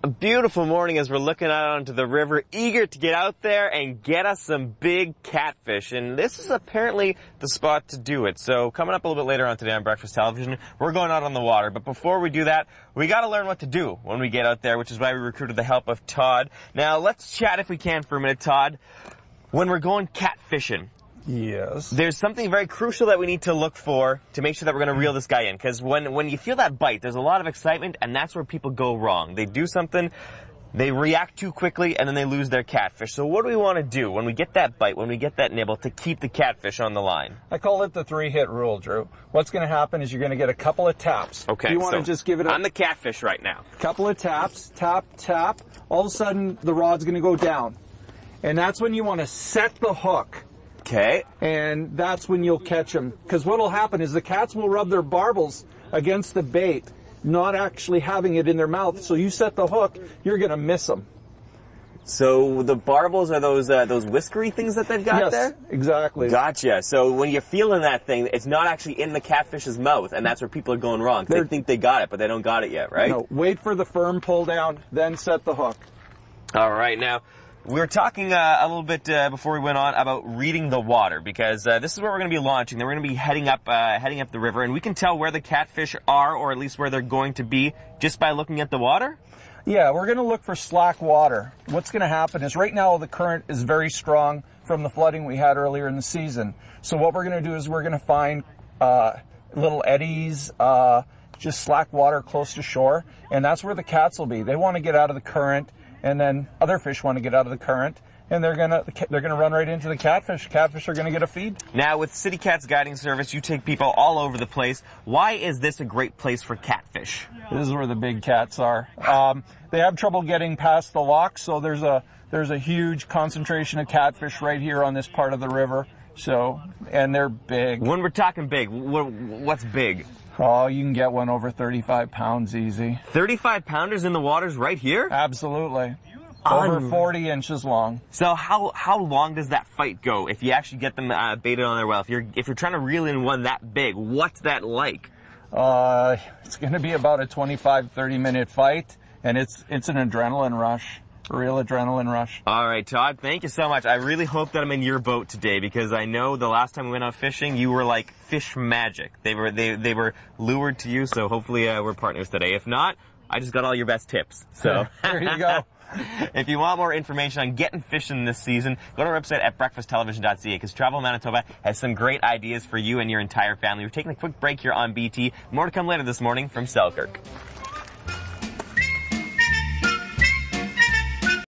A beautiful morning as we're looking out onto the river, eager to get out there and get us some big catfish. And this is apparently the spot to do it. So coming up a little bit later on today on Breakfast Television, we're going out on the water. But before we do that, we got to learn what to do when we get out there, which is why we recruited the help of Todd. Now, let's chat if we can for a minute, Todd. When we're going catfishing, yes, there's something very crucial that we need to look for to make sure that we're going to reel this guy in. Because when you feel that bite, there's a lot of excitement, and that's where people go wrong. They do something, they react too quickly, and then they lose their catfish. So what do we want to do when we get that bite, when we get that nibble, to keep the catfish on the line? I call it the 3-hit rule, Drew. What's going to happen is you're going to get a couple of taps. Okay, you want to just give it I'm the catfish right now. Couple of taps, tap, tap. All of a sudden, the rod's going to go down. And that's when you want to set the hook. Okay. And that's when you'll catch them. Because what will happen is the cats will rub their barbels against the bait, not actually having it in their mouth. So you set the hook, you're going to miss them. So the barbels are those whiskery things that they've got there? Yes, exactly. Gotcha. So when you're feeling that thing, it's not actually in the catfish's mouth, and that's where people are going wrong. They think they got it, but they don't got it yet, right? No, wait for the firm pull down, then set the hook. All right, now, we were talking a little bit before we went on about reading the water, because this is where we're going to be launching. Then we're going to be heading up the river, and we can tell where the catfish are, or at least where they're going to be, just by looking at the water? Yeah, we're going to look for slack water. What's going to happen is right now the current is very strong from the flooding we had earlier in the season. So what we're going to do is we're going to find little eddies, just slack water close to shore, and that's where the cats will be. They want to get out of the current, and then other fish want to get out of the current, and they're gonna run right into the catfish. Catfish are gonna get a feed. Now, with City Cat's guiding service, you take people all over the place. Why is this a great place for catfish? This is where the big cats are. They have trouble getting past the locks, so there's a huge concentration of catfish right here on this part of the river. So, and they're big. When we're talking big, what's big? Oh, you can get one over 35 pounds easy. 35 pounders in the waters right here? Absolutely. Over 40 inches long. So how long does that fight go if you actually get them baited on their well? If you're trying to reel in one that big, what's that like? It's going to be about a 25-30 minute fight, and it's an adrenaline rush. Real adrenaline rush. All right, Todd, thank you so much. I really hope that I'm in your boat today, because I know the last time we went out fishing, you were like fish magic. They were lured to you, so hopefully we're partners today. If not, I just got all your best tips. So there you go. If you want more information on getting fishing this season, go to our website at breakfasttelevision.ca, because Travel Manitoba has some great ideas for you and your entire family. We're taking a quick break here on BT. More to come later this morning from Selkirk.